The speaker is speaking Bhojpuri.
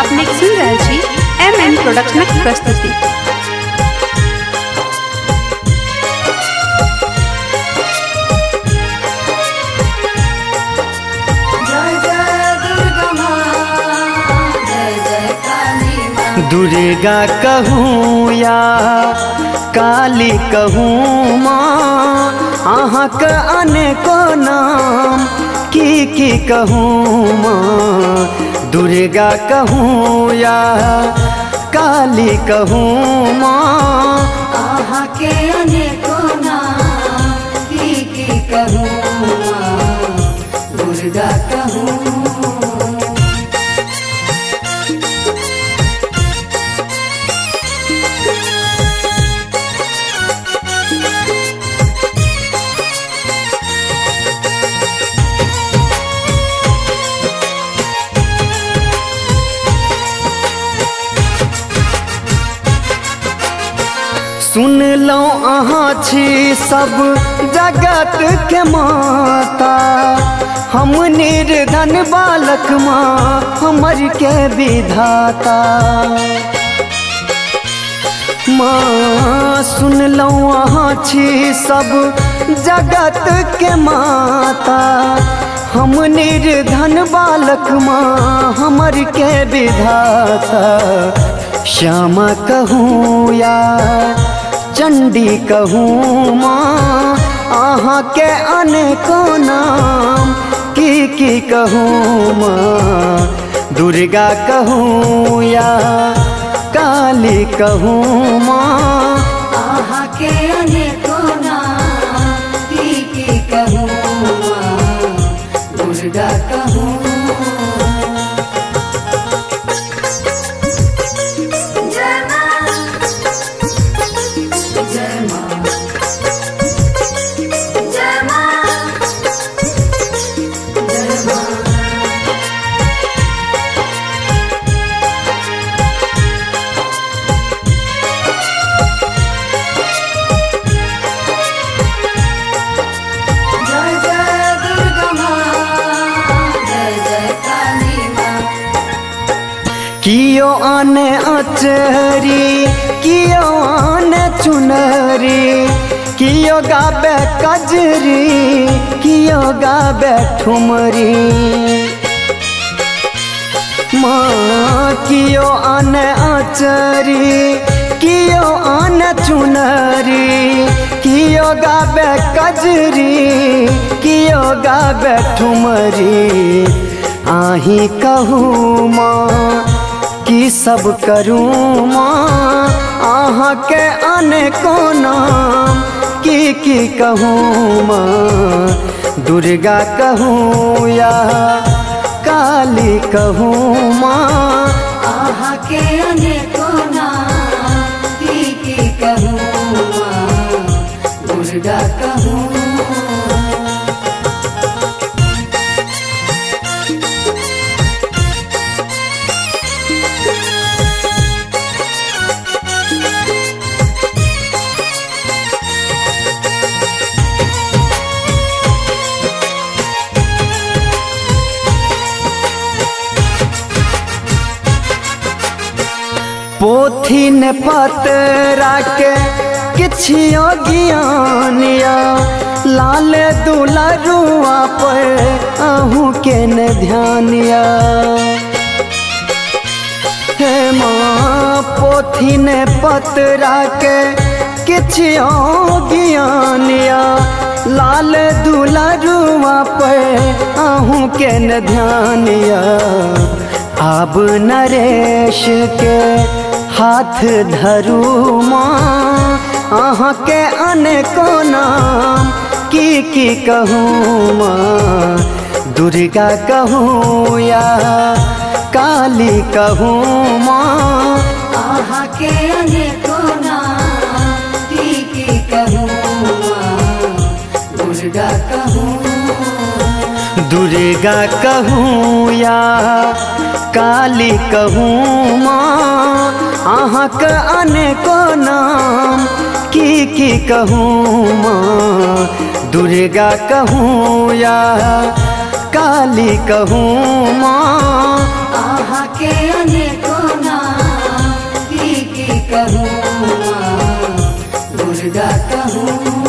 अपने सुन रहे छी MM प्रोडक्शन की प्रस्तुति। दुर्गा कहूँ या काली कहूँ माँ, अहाँक अनेको नाम की कहूँ माँ। दुर्गा कहूँ या काली कहूँ माँ, अहाँके अनेको नाम की कहूँ माँ। दुर्गा कहूँ सुन लो अहाँ छी सब जगत के माता, हम निर्धन बालक माँ हमर के विधाता। माँ सुन लो अहाँ छी सब जगत के माता, हम निर्धन बालक माँ हमर के विधाता। श्यामा कहूँ या चंडी कहूँ माँ, अहाँ के अनेको नाम की कहूँ माँ। दुर्गा कहूँ या काली कहूँ माँ, अहाँ के अनेको नाम की कहूँ माँ। दुर्गा कहूँ कियो आने अचरी कियो आने चुनरी, कियो गाबे कजरी कियो गाबे ठुमरी। माँ कियो आने अचरी कियो आने चुनरी, कियो गाबे कजरी कियो गाबे ठुमरी। आही कहूँ माँ की सब करूँ माँ, अहाँ के अनेको नाम की कहूँ माँ। दुर्गा कहूँ या काली कहूँ माँ, अहाँ के अनेको नाम की कहूँ माँ। दुर्गा कहूँ पोथी ने पतरा के किछियो ज्ञानिया, लाल दुलरुआ पर अहूँ के न ध्यानिया। हे माँ पोथी ने पतरा के किछियो ज्ञानिया, लाल दुलरुआ पर अहूँ के न ध्यानिया। अब नरेश के हाथ धरू माँ, अहाँ के अनेको नाम की कहूँ माँ। दुर्गा कहूँ या काली कहूँ माँ, अहाँ के अनेको नाम की कहूँ माँ। दुर्गा कहूँ दुर्गा कहूँ या काली कहूँ माँ, अहाँक अनेको नाम की कहूँ माँ, दुर्गा कहूँ या काली कहूँ माँ, आहा के अनेको नाम की कहूँ माँ, दुर्गा कहूँ